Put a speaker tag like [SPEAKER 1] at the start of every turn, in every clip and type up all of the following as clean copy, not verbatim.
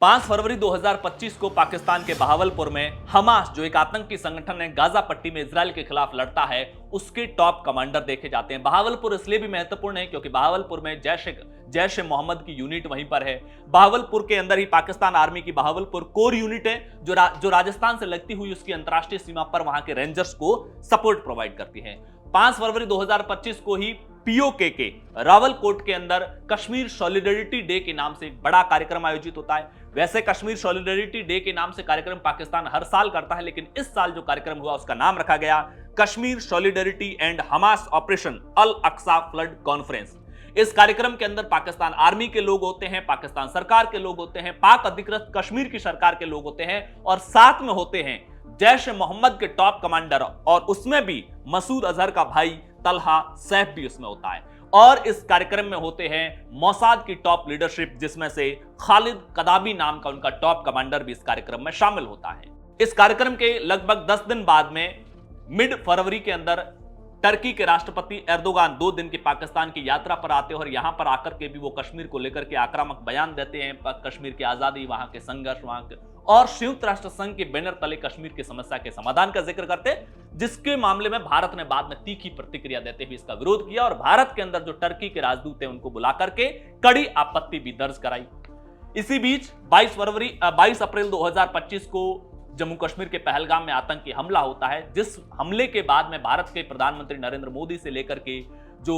[SPEAKER 1] 5 फरवरी 2025 को पाकिस्तान के बहावलपुर में हमास, जो एक आतंकी संगठन है, गाजा पट्टी में इजराइल के खिलाफ लड़ता है, उसके टॉप कमांडर देखे जाते हैं। बहावलपुर इसलिए भी महत्वपूर्ण है क्योंकि बहावलपुर में जैश ए मोहम्मद की यूनिट वहीं पर है। बहावलपुर के अंदर ही पाकिस्तान आर्मी की बहावलपुर कोर यूनिट है, जो राजस्थान से लगती हुई उसकी अंतरराष्ट्रीय सीमा पर वहां के रेंजर्स को सपोर्ट प्रोवाइड करती है। 5 फरवरी 2025 को ही पीओके के रावलकोट के अंदर कश्मीर सॉलिडरिटी डे के नाम से एक बड़ा कार्यक्रम आयोजित होता है। वैसे कश्मीर सॉलिडरिटी डे के नाम से कार्यक्रम पाकिस्तान हर साल करता है, लेकिन इस साल जो कार्यक्रम हुआ उसका नाम रखा गया Kashmir solidarity and Hamas operation al Aqsa flood conference. इस कार्यक्रम के अंदर पाकिस्तान आर्मी के लोग होते हैं, पाकिस्तान सरकार के लोग होते हैं, पाक अधिकृत कश्मीर की सरकार के लोग होते हैं और साथ में होते हैं जैश ए मोहम्मद के टॉप कमांडर, और उसमें भी मसूद अजहर का भाई तलहा सैफ भी उसमें होता है। और इस कार्यक्रम में होते हैं मोसाद की टॉप लीडरशिप, जिसमें से खालिद कदाबी नाम का उनका टॉप कमांडर भी इस कार्यक्रम में शामिल होता है। इस कार्यक्रम के लगभग 10 दिन बाद में मिड फरवरी के अंदर टर्की के राष्ट्रपति एर्दोगान 2 दिन की पाकिस्तान की यात्रा पर आते हैं और यहां पर आकर के भी वो कश्मीर को लेकर के आक्रामक बयान देते हैं। कश्मीर की आजादी, वहां के संघर्ष, वहां के और संयुक्त राष्ट्र संघ के बैनर तले कश्मीर की समस्या के समाधान का जिक्र करते हैं, जिसके मामले में भारत ने बाद में तीखी प्रतिक्रिया देते हुए इसका विरोध किया और भारत के अंदर जो टर्की के राजदूत हैं उनको बुला करके कड़ी आपत्ति भी दर्ज कराई। इसी बीच 22 अप्रैल 2025 को जम्मू कश्मीर के पहलगाम में आतंकी हमला होता है, जिस हमले के बाद में भारत के प्रधानमंत्री नरेंद्र मोदी से लेकर के जो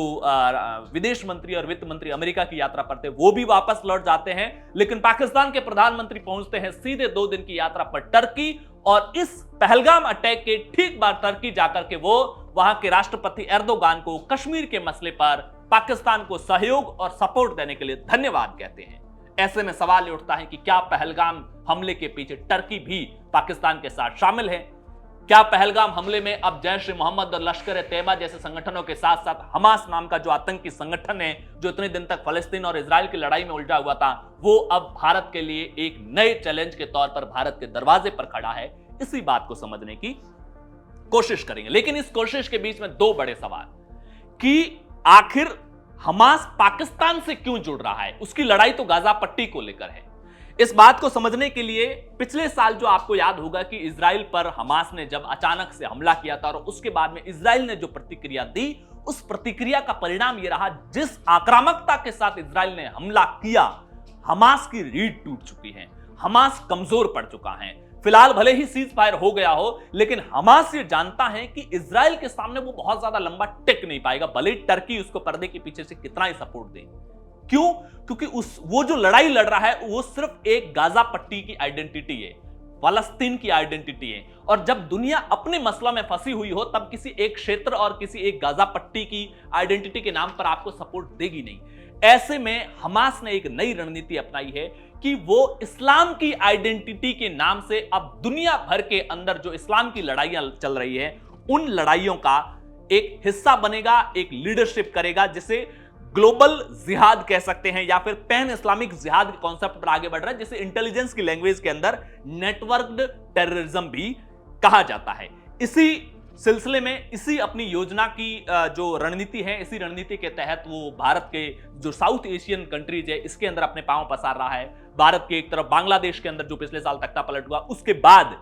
[SPEAKER 1] विदेश मंत्री और वित्त मंत्री अमेरिका की यात्रा पर थे वो भी वापस लौट जाते हैं। लेकिन पाकिस्तान के प्रधानमंत्री पहुंचते हैं सीधे 2 दिन की यात्रा पर टर्की, और इस पहलगाम अटैक के ठीक बाद टर्की जाकर के वो वहां के राष्ट्रपति एर्दोगान को कश्मीर के मसले पर पाकिस्तान को सहयोग और सपोर्ट देने के लिए धन्यवाद कहते हैं। ऐसे में सवाल उठता है कि क्या पहलगाम हमले के पीछे टर्की भी पाकिस्तान के साथ शामिल है? क्या पहलगाम हमले में अब जैश ए मोहम्मद और लश्कर ए तैयबा जैसे संगठनों के साथ साथ हमास नाम का जो आतंकी संगठन है, जो इतने दिन तक फलस्तीन और इजराइल की लड़ाई में उलझा हुआ था, वो अब भारत के लिए एक नए चैलेंज के तौर पर भारत के दरवाजे पर खड़ा है? इसी बात को समझने की कोशिश करेंगे। लेकिन इस कोशिश के बीच में 2 बड़े सवाल कि आखिर हमास पाकिस्तान से क्यों जुड़ रहा है? उसकी लड़ाई तो गाजा पट्टी को लेकर है। इस बात को समझने के लिए पिछले साल जो आपको याद होगा कि इजराइल पर हमास ने जब अचानक से हमला किया था और उसके बाद में इजराइल ने जो प्रतिक्रिया दी, उस प्रतिक्रिया का परिणाम यह रहा, जिस आक्रामकता के साथ इजराइल ने हमला किया, हमास की रीढ़ टूट चुकी है, हमास कमजोर पड़ चुका है। फिलहाल भले ही सीज फायर हो गया हो, लेकिन हमास ये जानता है कि इजराइल के सामने वो बहुत ज्यादा लंबा टिक नहीं पाएगा, भले ही टर्की उसको पर्दे के पीछे से कितना ही सपोर्ट दे। क्यों? क्योंकि वो जो लड़ाई लड़ रहा है वो सिर्फ एक गाजा पट्टी की आइडेंटिटी है, फलस्तीन की आइडेंटिटी है, और जब दुनिया अपने मसला में फंसी हुई हो तब किसी एक क्षेत्र और किसी एक गाजा पट्टी की आइडेंटिटी के नाम पर आपको सपोर्ट देगी नहीं। ऐसे में हमास ने एक नई रणनीति अपनाई है कि वो इस्लाम की आइडेंटिटी के नाम से अब दुनिया भर के अंदर जो इस्लाम की लड़ाइयां चल रही है उन लड़ाइयों का एक हिस्सा बनेगा, एक लीडरशिप करेगा, जिसे ग्लोबल जिहाद कह सकते हैं या फिर पैन इस्लामिक जिहाद के कॉन्सेप्ट पर आगे बढ़ रहा है, जिसे इंटेलिजेंस की लैंग्वेज के अंदर नेटवर्क्ड टेररिज्म भी कहा जाता है। इसी सिलसिले में, इसी अपनी योजना की जो रणनीति है, इसी रणनीति के तहत वो भारत के जो साउथ एशियन कंट्रीज है इसके अंदर अपने पांव पसार रहा है। भारत के एक तरफ बांग्लादेश के अंदर जो पिछले साल तख्ता पलट हुआ, उसके बाद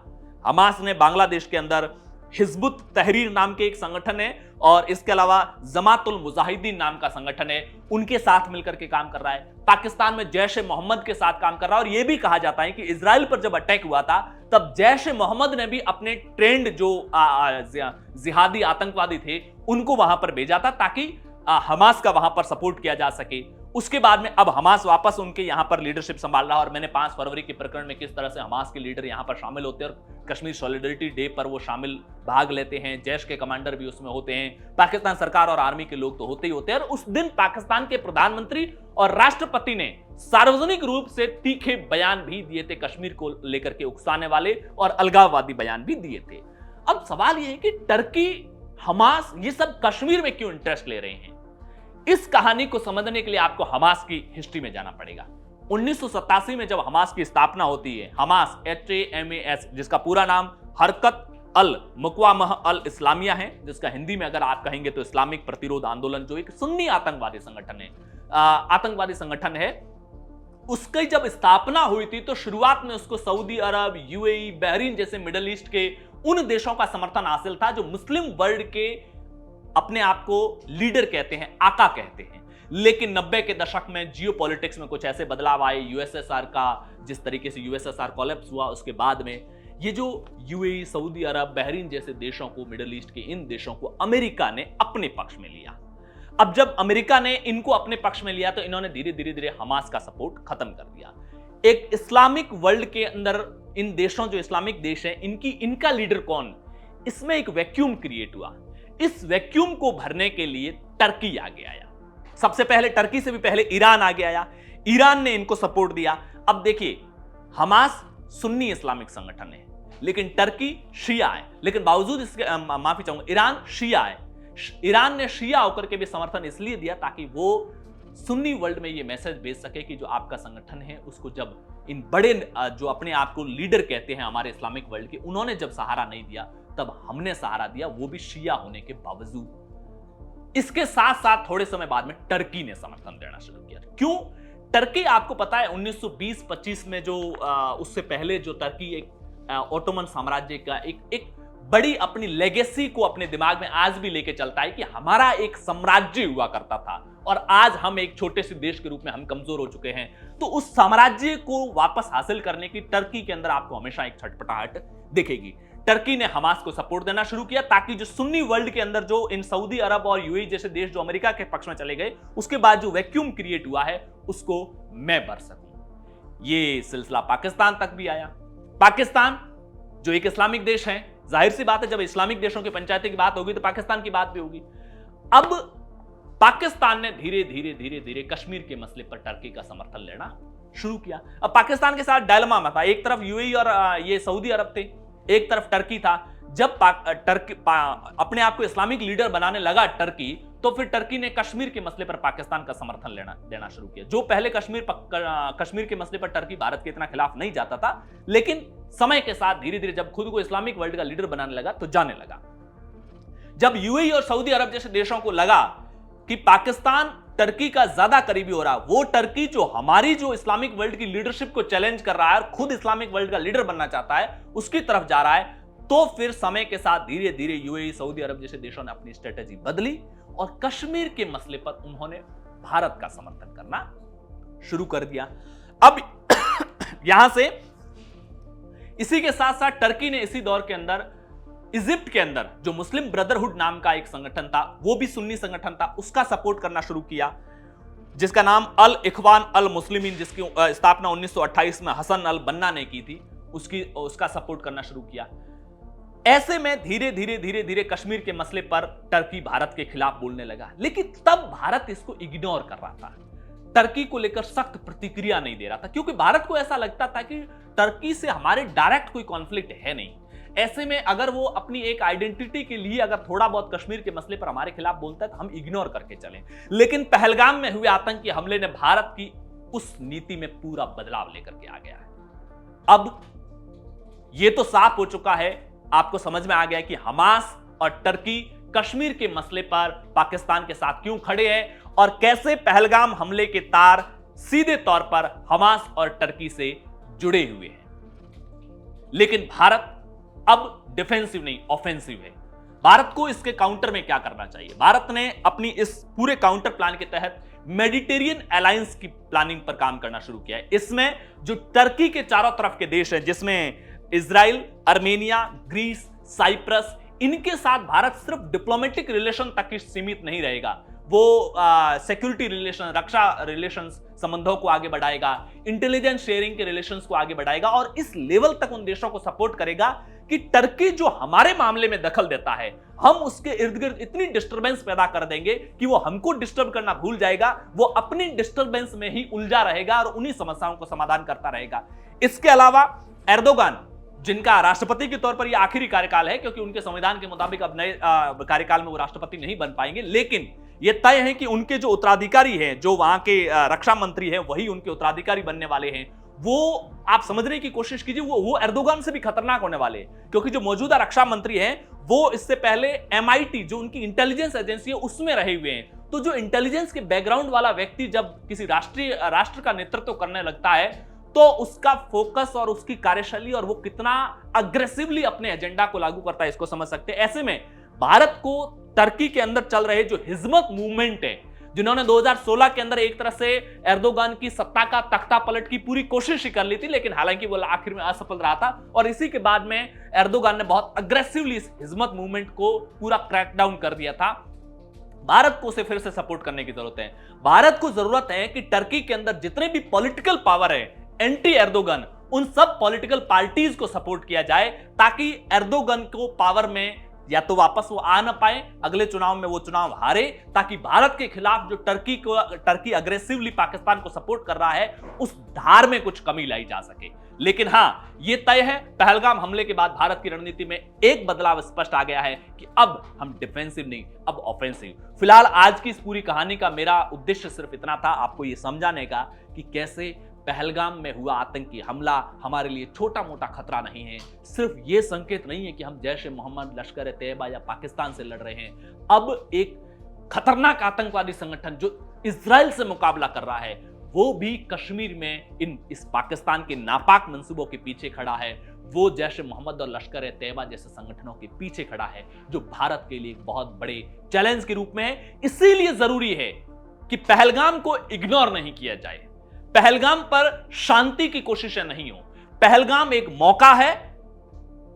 [SPEAKER 1] हमास ने बांग्लादेश के अंदर हिजबुत तहरीर नाम के एक संगठन है और इसके अलावा जमातुल मुजाहिदीन नाम का संगठन है, उनके साथ मिलकर के काम कर रहा है। पाकिस्तान में जैश ए मोहम्मद के साथ काम कर रहा है, और यह भी कहा जाता है कि इजराइल पर जब अटैक हुआ था तब जैश ए मोहम्मद ने भी अपने ट्रेंड जो जिहादी आतंकवादी थे उनको वहां पर भेजा था ताकि हमास का वहां पर सपोर्ट किया जा सके। उसके बाद में अब हमास वापस उनके यहां पर लीडरशिप संभाल रहा है, और मैंने 5 फरवरी के प्रकरण में किस तरह से हमास के लीडर यहां पर शामिल होते हैं और कश्मीर सॉलिडरिटी डे पर वो शामिल भाग लेते हैं, जैश के कमांडर भी उसमें होते हैं, पाकिस्तान सरकार और आर्मी के लोग तो होते ही होते हैं। और उस दिन पाकिस्तान के प्रधानमंत्री और राष्ट्रपति ने सार्वजनिक रूप से तीखे बयान भी दिए थे, कश्मीर को लेकर के उकसाने वाले और अलगाववादी बयान भी दिए थे। अब सवाल यह है कि टर्की, हमास, ये सब कश्मीर में क्यों इंटरेस्ट ले रहे हैं? इस कहानी को समझने के लिए आपको हमास की हिस्ट्री में जाना पड़ेगा। 1987 में जब हमास की स्थापना होती है, हमास HAMAS, जिसका पूरा नाम हरकत अल मुक़ावमह अल इस्लामिया है, जिसका हिंदी में अगर आप कहेंगे तो इस्लामिक प्रतिरोध आंदोलन, जो एक सुन्नी आतंकवादी संगठन है, उसकी जब स्थापना हुई थी तो शुरुआत में उसको सऊदी अरब, यूएई, बहरीन जैसे मिडिल ईस्ट के उन देशों का समर्थन हासिल था जो मुस्लिम वर्ल्ड के अपने आप को लीडर कहते हैं, आका कहते हैं। लेकिन 90 के दशक में जियो पॉलिटिक्स में कुछ ऐसे बदलाव आए, यूएसएसआर का जिस तरीके से यूएसएसआर कोलैप्स हुआ, उसके बाद में ये जो यूएई, सऊदी अरब, बहरीन जैसे देशों को, मिडिल ईस्ट के इन देशों को अमेरिका ने अपने पक्ष में लिया। अब जब अमेरिका ने इनको अपने पक्ष में लिया तो इन्होंने धीरे धीरे धीरे हमास का सपोर्ट खत्म कर दिया। एक इस्लामिक वर्ल्ड के अंदर इन देशों, जो इस्लामिक देश हैं, इनका लीडर कौन, इसमें एक वैक्यूम क्रिएट हुआ। इस वैक्यूम को भरने के लिए टर्की आगे आया। सबसे पहले टर्की से भी पहले ईरान आगे आया। ईरान ने इनको सपोर्ट दिया। अब देखिए, हमास सुन्नी इस्लामिक संगठन है लेकिन टर्की शिया है, लेकिन बावजूद इसके माफी चाहूंगा, ईरान शिया है। ईरान ने शिया होकर के भी समर्थन इसलिए दिया ताकि वो सुन्नी वर्ल्ड में ये मैसेज भेज सके कि जो आपका संगठन है उसको जब इन बड़े जो अपने आप को लीडर कहते हैं हमारे इस्लामिक वर्ल्ड के, उन्होंने जब सहारा नहीं दिया तब हमने सहारा दिया, वो भी शिया होने के बावजूद। इसके साथ साथ थोड़े समय बाद में टर्की ने समर्थन देना शुरू किया। क्यों? टर्की आपको पता है 1920-25 में जो उससे पहले जो टर्की एक ओटोमन साम्राज्य का एक बड़ी अपनी लेगेसी को अपने दिमाग में आज भी लेके चलता है कि हमारा एक साम्राज्य हुआ करता था और आज हम एक छोटे से देश के रूप में हम कमजोर हो चुके हैं। तो उस साम्राज्य को वापस हासिल करने की टर्की के अंदर आपको हमेशा एक छटपटाहट दिखेगी। टर्की ने हमास को सपोर्ट देना शुरू किया ताकि जो सुन्नी वर्ल्ड के अंदर जो इन सऊदी अरब और यूएई जैसे देश जो अमेरिका के पक्ष में चले गए, उसके बाद जो वैक्यूम क्रिएट हुआ है उसको मैं भर सकूं। ये सिलसिला पाकिस्तान तक भी आया। पाकिस्तान जो एक इस्लामिक देश है, जाहिर सी बात है जब इस्लामिक देशों की पंचायती की बात होगी तो पाकिस्तान की बात भी होगी। अब पाकिस्तान ने धीरे धीरे धीरे धीरे कश्मीर के मसले पर टर्की का समर्थन लेना शुरू किया। अब पाकिस्तान के साथ डायलेमा में था, एक तरफ यूएई और ये सऊदी अरब थे, एक तरफ टर्की था। जब टर्की अपने आप को इस्लामिक लीडर बनाने लगा टर्की, तो फिर टर्की ने कश्मीर के मसले पर पाकिस्तान का समर्थन देना शुरू किया। जो पहले कश्मीर के मसले पर टर्की भारत के इतना खिलाफ नहीं जाता था, लेकिन समय के साथ धीरे धीरे जब खुद को इस्लामिक वर्ल्ड का लीडर बनाने लगा तो जाने लगा। जब यूएई और सऊदी अरब जैसे देशों को लगा कि पाकिस्तान टर्की का ज्यादा करीबी हो रहा, वो टर्की जो हमारी जो इस्लामिक वर्ल्ड की लीडरशिप को चैलेंज कर रहा है और खुद इस्लामिक वर्ल्ड का लीडर बनना चाहता है, उसकी तरफ जा रहा है, तो फिर समय के साथ धीरे धीरे यूएई, सऊदी अरब जैसे देशों ने अपनी स्ट्रेटेजी बदली और कश्मीर के मसले पर उन्होंने भारत का समर्थन करना शुरू कर दिया। अब यहां से इसी के साथ साथ टर्की ने इसी दौर के अंदर इजिप्ट के अंदर जो मुस्लिम ब्रदरहुड नाम का एक संगठन था, वो भी सुन्नी संगठन था, उसका सपोर्ट करना शुरू किया, जिसका नाम अल इखवान अल मुस्लिमीन, जिसकी स्थापना 1928 में हसन अल बन्ना ने की थी, उसका सपोर्ट करना शुरू किया। ऐसे में धीरे धीरे धीरे धीरे कश्मीर के मसले पर टर्की भारत के खिलाफ बोलने लगा, लेकिन तब भारत इसको इग्नोर कर रहा था, टर्की को लेकर सख्त प्रतिक्रिया नहीं दे रहा था, क्योंकि भारत को ऐसा लगता था कि टर्की से हमारे डायरेक्ट कोई कॉन्फ्लिक्ट है नहीं। ऐसे में अगर वो अपनी एक आइडेंटिटी के लिए अगर थोड़ा बहुत कश्मीर के मसले पर हमारे खिलाफ बोलता है तो हम इग्नोर करके चलें। लेकिन पहलगाम में हुए आतंकी हमले ने भारत की उस नीति में पूरा बदलाव लेकर के आ गया है। अब ये तो साफ हो चुका है, आपको समझ में आ गया कि हमास और टर्की कश्मीर के मसले पर पाकिस्तान के साथ क्यों खड़े हैं और कैसे पहलगाम हमले के तार सीधे तौर पर हमास और टर्की से जुड़े हुए हैं। लेकिन भारत अब डिफेंसिव नहीं, ऑफेंसिव है। भारत को इसके काउंटर में क्या करना चाहिए? भारत ने अपनी इस पूरे काउंटर प्लान के तहत मेडिटेरियन अलायंस की प्लानिंग पर काम करना शुरू किया है। इसमें जो टर्की के चारों तरफ के देश हैं, जिसमें इजराइल, आर्मेनिया, ग्रीस, साइप्रस, इनके साथ भारत सिर्फ डिप्लोमेटिक रिलेशन तक ही सीमित नहीं रहेगा, वो सिक्योरिटी रिलेशन, रक्षा रिलेशंस संबंधों को आगे बढ़ाएगा, इंटेलिजेंस शेयरिंग के रिलेशंस को आगे बढ़ाएगा और इस लेवल तक उन देशों को सपोर्ट करेगा कि टर्की जो हमारे मामले में दखल देता है, हम उसके इर्द गिर्द इतनी डिस्टर्बेंस पैदा कर देंगे कि वो हमको डिस्टर्ब करना भूल जाएगा, वो अपनी डिस्टर्बेंस में ही उलझा रहेगा और उन्हीं समस्याओं को समाधान करता रहेगा। इसके अलावा एर्दोगान, जिनका राष्ट्रपति के तौर पर यह आखिरी कार्यकाल है, क्योंकि उनके संविधान के मुताबिक अब नए कार्यकाल में वो राष्ट्रपति नहीं बन पाएंगे, लेकिन यह तय है कि उनके जो उत्तराधिकारी हैं, जो वहां के रक्षा मंत्री हैं, वही उनके उत्तराधिकारी बनने वाले हैं। वो आप समझने की कोशिश कीजिए, वो एर्दोगान से भी खतरनाक होने वाले हैं, क्योंकि जो मौजूदा रक्षा मंत्री हैं वो इससे पहले MIT जो उनकी इंटेलिजेंस एजेंसी है उसमें रहे हुए हैं। तो जो इंटेलिजेंस के बैकग्राउंड वाला व्यक्ति जब किसी राष्ट्र का नेतृत्व करने लगता है तो उसका फोकस और उसकी कार्यशैली और वो कितना अग्रेसिवली अपने एजेंडा को लागू करता है इसको समझ सकते हैं। ऐसे में भारत को टर्की के अंदर चल रहे जो हिजमत मूवमेंट है, जिन्होंने 2016 के अंदर एक तरह से एर्दोगान की सत्ता का तख्ता पलट की पूरी कोशिश ही कर ली थी, लेकिन हालांकि वो आखिर में असफल रहा था और इसी के बाद में एर्दोगान ने बहुत अग्रेसिवली इस हिजमत मूवमेंट को पूरा क्रैकडाउन कर दिया था। भारत को उसे फिर से सपोर्ट करने की जरूरत है। भारत को जरूरत है कि टर्की के अंदर जितने भी पॉलिटिकल पावर है एंटी एर्दोगन, उन सब पॉलिटिकल पार्टीज को सपोर्ट किया जाए ताकि एर्दोगन को पावर में या तो वापस वो आ ना पाए, अगले चुनाव में वो चुनाव हारे, ताकि भारत के खिलाफ जो टर्की अग्रेसिवली पाकिस्तान को सपोर्ट कर रहा है उस धार में कुछ कमी लाई जा सके। लेकिन हां, ये तय है, पहलगाम हमले के बाद भारत की रणनीति में एक बदलाव स्पष्ट आ गया है कि अब हम डिफेंसिव नहीं, अब ऑफेंसिव। फिलहाल आज की इस पूरी कहानी का मेरा उद्देश्य सिर्फ इतना था, आपको ये समझाने का कि कैसे पहलगाम में हुआ आतंकी हमला हमारे लिए छोटा मोटा खतरा नहीं है, सिर्फ यह संकेत नहीं है कि हम जैश ए मोहम्मद, लश्कर ए तैयबा या पाकिस्तान से लड़ रहे हैं। अब एक खतरनाक आतंकवादी संगठन जो इजराइल से मुकाबला कर रहा है वो भी कश्मीर में इस पाकिस्तान के नापाक मंसूबों के पीछे खड़ा है। वो जैश ए मोहम्मद और लश्कर ए तैयबा जैसे संगठनों के पीछे खड़ा है, जो भारत के लिए एक बहुत बड़े चैलेंज के रूप में है। इसीलिए जरूरी है कि पहलगाम को इग्नोर नहीं किया जाए, पहलगाम पर शांति की कोशिशें नहीं हो। पहलगाम एक मौका है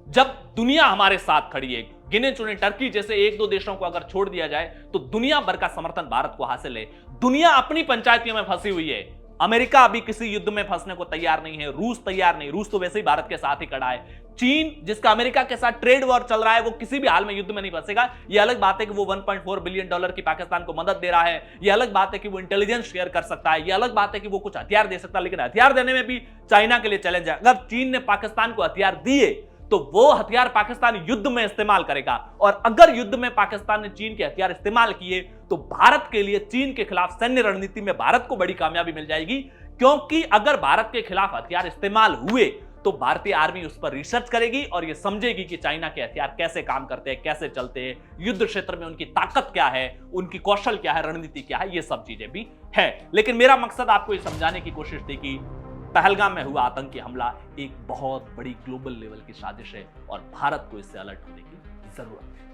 [SPEAKER 1] जब दुनिया हमारे साथ खड़ी है। गिने चुने टर्की जैसे एक दो देशों को अगर छोड़ दिया जाए तो दुनिया भर का समर्थन भारत को हासिल है। दुनिया अपनी पंचायतियों में फंसी हुई है। अमेरिका अभी किसी युद्ध में फंसने को तैयार नहीं है, रूस तैयार नहीं, रूस तो वैसे ही भारत के साथ ही खड़ा है। चीन जिसका अमेरिका के साथ ट्रेड वॉर चल रहा है वो किसी भी हाल में युद्ध में नहीं फंसेगा। यह अलग बात है कि वो 1.4 बिलियन डॉलर की पाकिस्तान को मदद दे रहा है, यह अलग बात है कि वो इंटेलिजेंस शेयर कर सकता है, यह अलग बात है कि वो कुछ हथियार दे सकता है, लेकिन हथियार देने में भी चाइना के लिए चैलेंज है। अगर चीन ने पाकिस्तान को हथियार दिए तो वो हथियार पाकिस्तान युद्ध में इस्तेमाल करेगा, और अगर युद्ध में पाकिस्तान ने चीन के हथियार इस्तेमाल किए तो भारत के लिए चीन के खिलाफ सैन्य रणनीति में भारत को बड़ी कामयाबी मिल जाएगी। क्योंकि अगर भारत के खिलाफ हथियार इस्तेमाल हुए तो भारतीय आर्मी उस पर रिसर्च करेगी और यह समझेगी कि चाइना के हथियार कैसे काम करते हैं, कैसे चलते हैं, युद्ध क्षेत्र में उनकी ताकत क्या है, उनकी कौशल क्या है, रणनीति क्या है, ये सब चीजें भी है। लेकिन मेरा मकसद आपको ये समझाने की कोशिश थी कि पहलगाम में हुआ आतंकी हमला एक बहुत बड़ी ग्लोबल लेवल की साजिश है और भारत को इससे अलर्ट होने की जरूरत है।